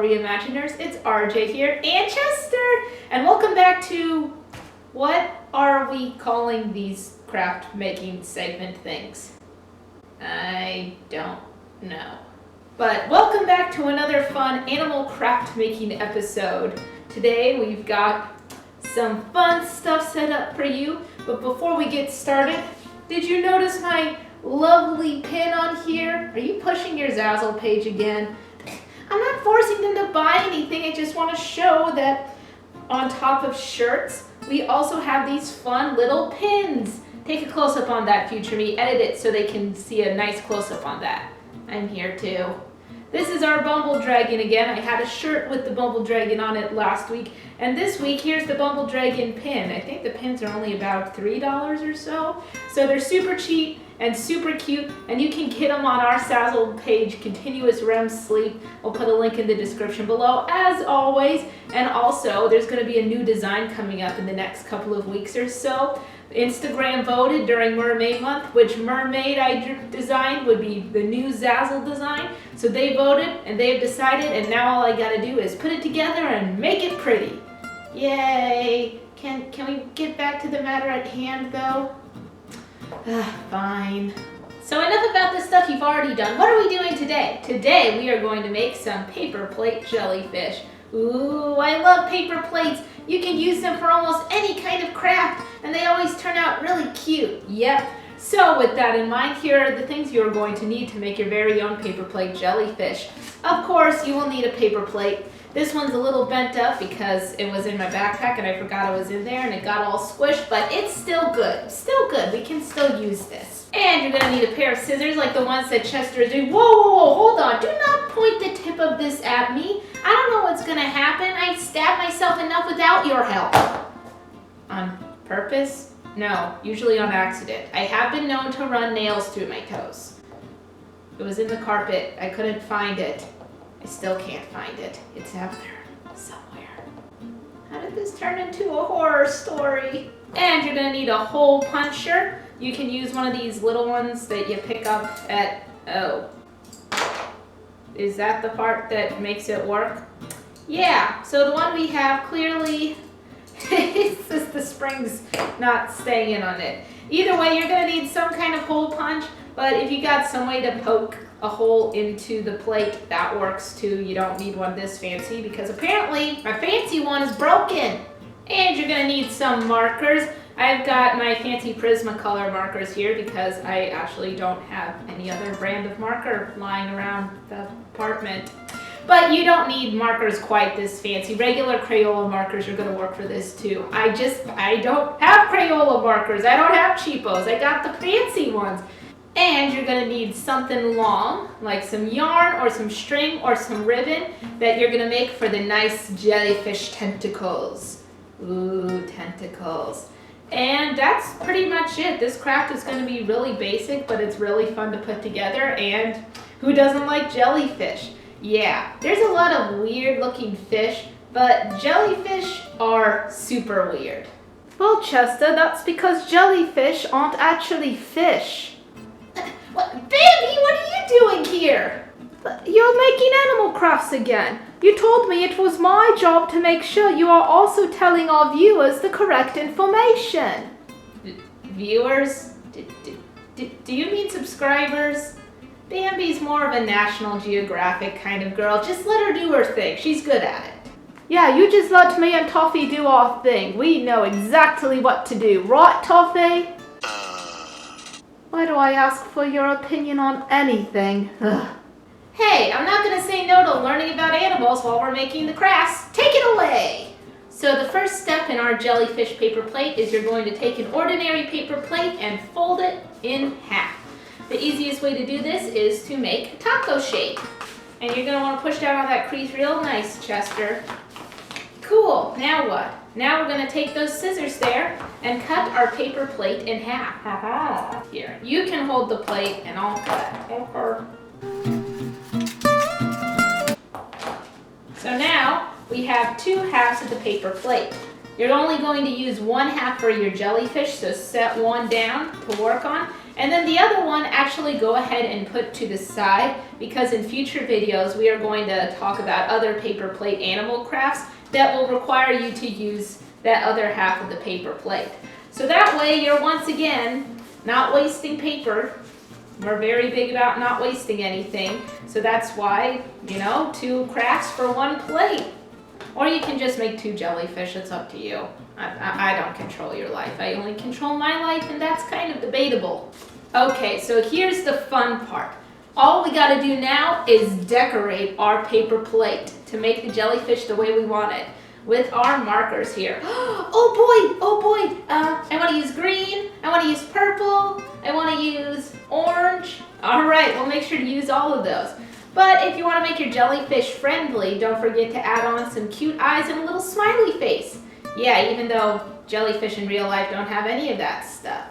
Reimaginers. It's RJ here and Chester, and welcome back to, what are we calling these craft making segment things? I don't know. But welcome back to another fun animal craft making episode. Today we've got some fun stuff set up for you, but before we get started, did you notice my lovely pin on here? Are you pushing your Zazzle page again? I'm not forcing them to buy anything. I just want to show that on top of shirts, we also have these fun little pins. Take a close-up on that, future me. Edit it so they can see a nice close-up on that. I'm here too. This is our Bumble Dragon again. I had a shirt with the Bumble Dragon on it last week. And this week, here's the Bumble Dragon pin. I think the pins are only about $3 or so. So they're super cheap and super cute. And you can get them on our Zazzle page, Continuous REM Sleep. I'll put a link in the description below, as always. And also, there's going to be a new design coming up in the next couple of weeks or so. Instagram voted during Mermaid Month which mermaid I designed would be the new Zazzle design. So they voted and they've decided, and now all I gotta do is put it together and make it pretty. Yay! Can we get back to the matter at hand though? Fine. So enough about the stuff you've already done. What are we doing today? Today we are going to make some paper plate jellyfish. Ooh, I love paper plates. You can use them for almost any kind of craft, and they always turn out really cute. Yep. So with that in mind, here are the things you're going to need to make your very own paper plate jellyfish. Of course, you will need a paper plate. This one's a little bent up because it was in my backpack and I forgot it was in there and it got all squished, but it's still good. Still good. We can still use this. And you're going to need a pair of scissors like the ones that Chester is doing. Whoa, whoa, whoa, hold on. Do not point the tip of this at me. I don't know what's going to happen. I stabbed myself enough without your help. On purpose? No, usually on accident. I have been known to run nails through my toes. It was in the carpet. I couldn't find it. I still can't find it. It's out there somewhere. How did this turn into a horror story? And you're going to need a hole puncher. You can use one of these little ones that you pick up at, is that the part that makes it work? Yeah, so the one we have clearly, it's just the spring's not staying in on it. Either way, you're going to need some kind of hole punch, but if you got some way to poke a hole into the plate, that works too. You don't need one this fancy because apparently my fancy one is broken. And you're going to need some markers. I've got my fancy Prismacolor markers here because I actually don't have any other brand of marker lying around the apartment. But you don't need markers quite this fancy. Regular Crayola markers are going to work for this too. I don't have Crayola markers. I don't have cheapos. I got the fancy ones. And you're going to need something long, like some yarn or some string or some ribbon that you're going to make for the nice jellyfish tentacles. Ooh, tentacles. And that's pretty much it. This craft is going to be really basic, but it's really fun to put together. And who doesn't like jellyfish? Yeah, there's a lot of weird looking fish, but jellyfish are super weird. Well, Chester, that's because jellyfish aren't actually fish. What? Bambi, what are you doing here? You're making animal crafts again. You told me it was my job to make sure you are also telling our viewers the correct information. Viewers? Do you mean subscribers? Bambi's more of a National Geographic kind of girl. Just let her do her thing. She's good at it. Yeah, you just let me and Toffee do our thing. We know exactly what to do. Right, Toffee? Why do I ask for your opinion on anything? Ugh. Hey, I'm not going to say no to learning about animals while we're making the crafts. Take it away! So the first step in our jellyfish paper plate is you're going to take an ordinary paper plate and fold it in half. The easiest way to do this is to make a taco shape. And you're going to want to push down on that crease real nice, Chester. Cool, now what? Now we're going to take those scissors there and cut our paper plate in half. Here, you can hold the plate and I'll cut. So now we have two halves of the paper plate. You're only going to use one half for your jellyfish, so set one down to work on. And then the other one, actually go ahead and put to the side, because in future videos we are going to talk about other paper plate animal crafts that will require you to use that other half of the paper plate. So that way you're once again not wasting paper. We're very big about not wasting anything. So that's why, you know, 2 crafts for 1 plate. Or you can just make 2 jellyfish, it's up to you. I don't control your life, I only control my life, and that's kind of debatable. Okay, so here's the fun part. All we gotta do now is decorate our paper plate to make the jellyfish the way we want it with our markers here. Oh boy, I wanna use green, I wanna use purple, I wanna use orange. All right, we'll make sure to use all of those. But if you wanna make your jellyfish friendly, don't forget to add on some cute eyes and a little smiley face. Yeah, even though jellyfish in real life don't have any of that stuff.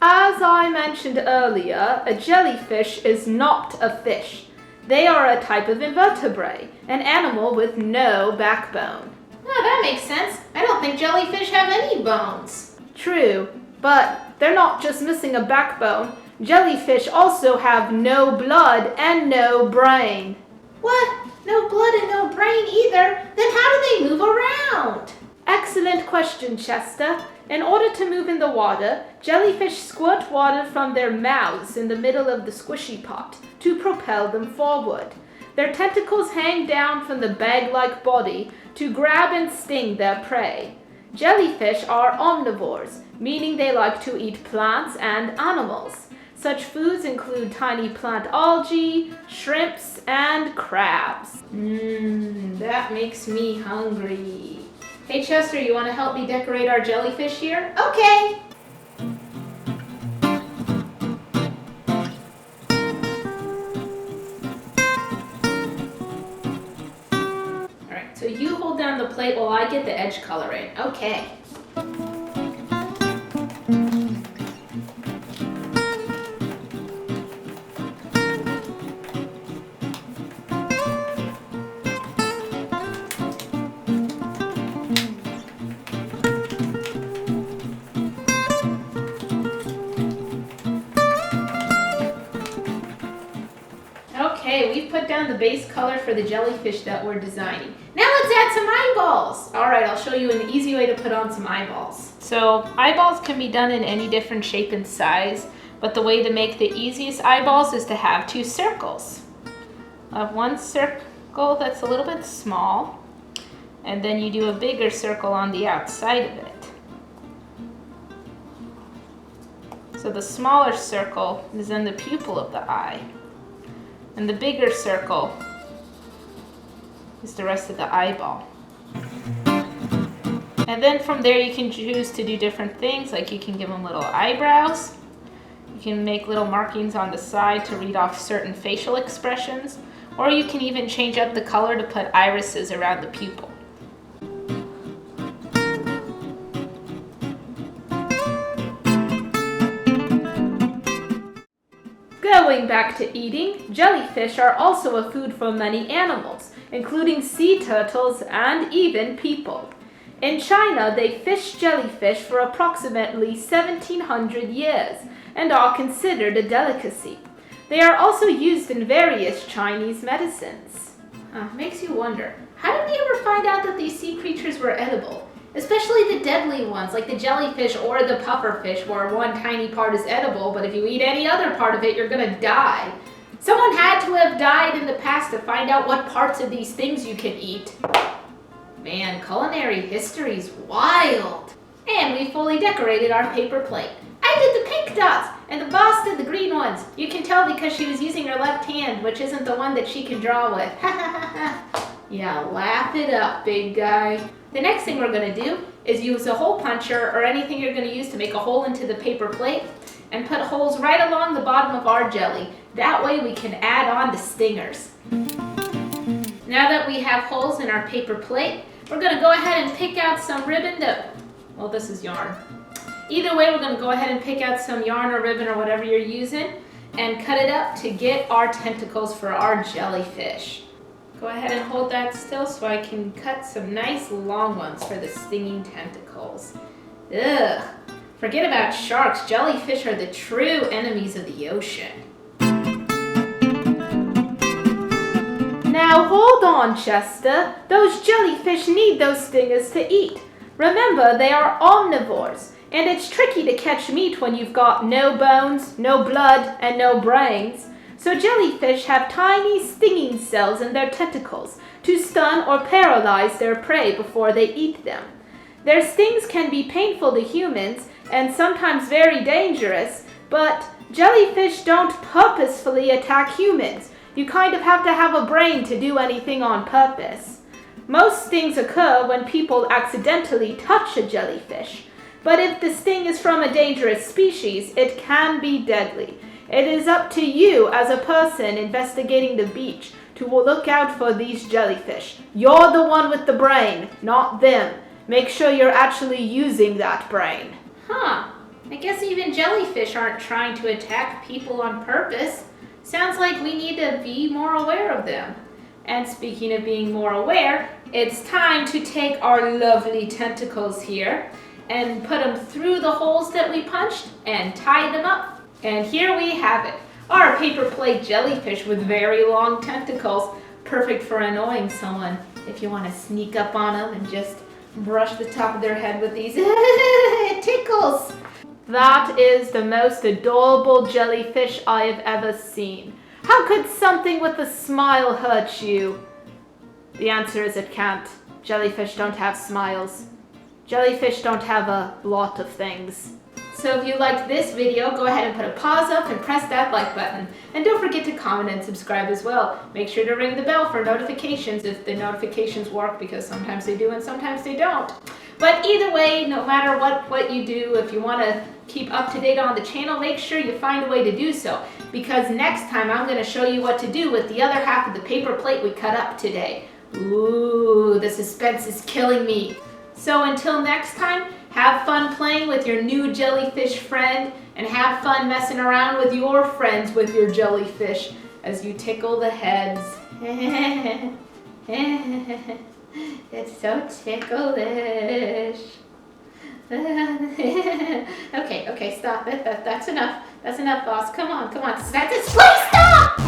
As I mentioned earlier, a jellyfish is not a fish. They are a type of invertebrate, an animal with no backbone. Oh, that makes sense. I don't think jellyfish have any bones. True, but they're not just missing a backbone. Jellyfish also have no blood and no brain. What? No blood and no brain either? Then how do they move around? Excellent question, Chester. In order to move in the water, jellyfish squirt water from their mouths in the middle of the squishy pot to propel them forward. Their tentacles hang down from the bag-like body to grab and sting their prey. Jellyfish are omnivores, meaning they like to eat plants and animals. Such foods include tiny plant algae, shrimps, and crabs. That makes me hungry. Hey Chester, you want to help me decorate our jellyfish here? Okay! Alright, so you hold down the plate while I get the edge coloring. Okay. Okay, we've put down the base color for the jellyfish that we're designing. Now let's add some eyeballs. All right, I'll show you an easy way to put on some eyeballs. So eyeballs can be done in any different shape and size, but the way to make the easiest eyeballs is to have 2 circles. One circle that's a little bit small, and then you do a bigger circle on the outside of it. So the smaller circle is in the pupil of the eye. And the bigger circle is the rest of the eyeball. And then from there you can choose to do different things, like you can give them little eyebrows. You can make little markings on the side to read off certain facial expressions, or you can even change up the color to put irises around the pupil. Going back to eating, jellyfish are also a food for many animals, including sea turtles and even people. In China, they fished jellyfish for approximately 1700 years and are considered a delicacy. They are also used in various Chinese medicines. Makes you wonder, how did we ever find out that these sea creatures were edible? Especially the deadly ones, like the jellyfish or the pufferfish, where one tiny part is edible, but if you eat any other part of it, you're gonna die. Someone had to have died in the past to find out what parts of these things you can eat. Man, culinary history's wild. And we fully decorated our paper plate. I did the pink dots, and the boss did the green ones. You can tell because she was using her left hand, which isn't the one that she can draw with. Yeah, laugh it up, big guy. The next thing we're gonna do is use a hole puncher or anything you're gonna use to make a hole into the paper plate and put holes right along the bottom of our jelly. That way we can add on the stingers. Now that we have holes in our paper plate, we're gonna go ahead and pick out some ribbon well, this is yarn. Either way, we're gonna go ahead and pick out some yarn or ribbon or whatever you're using and cut it up to get our tentacles for our jellyfish. Go ahead and hold that still so I can cut some nice long ones for the stinging tentacles. Ugh, Forget about sharks. Jellyfish are the true enemies of the ocean. Now hold on, Chester. Those jellyfish need those stingers to eat. Remember, they are omnivores, and it's tricky to catch meat when you've got no bones, no blood, and no brains. So jellyfish have tiny stinging cells in their tentacles to stun or paralyze their prey before they eat them. Their stings can be painful to humans and sometimes very dangerous, but jellyfish don't purposefully attack humans. You kind of have to have a brain to do anything on purpose. Most stings occur when people accidentally touch a jellyfish, but if the sting is from a dangerous species, it can be deadly. It is up to you as a person investigating the beach to look out for these jellyfish. You're the one with the brain, not them. Make sure you're actually using that brain. Huh. I guess even jellyfish aren't trying to attack people on purpose. Sounds like we need to be more aware of them. And speaking of being more aware, it's time to take our lovely tentacles here and put them through the holes that we punched and tie them up. And here we have it. Our paper plate jellyfish with very long tentacles. Perfect for annoying someone if you want to sneak up on them and just brush the top of their head with these. It tickles. That is the most adorable jellyfish I have ever seen. How could something with a smile hurt you? The answer is it can't. Jellyfish don't have smiles. Jellyfish don't have a lot of things. So if you liked this video, go ahead and put a pause up and press that like button. And don't forget to comment and subscribe as well. Make sure to ring the bell for notifications if the notifications work, because sometimes they do and sometimes they don't. But either way, no matter what you do, if you want to keep up to date on the channel, make sure you find a way to do so. Because next time I'm going to show you what to do with the other half of the paper plate we cut up today. Ooh, the suspense is killing me. So until next time, have fun playing with your new jellyfish friend, and have fun messing around with your friends with your jellyfish as you tickle the heads. It's so ticklish. Okay, stop it. That's enough. That's enough, boss. Come on. Please stop!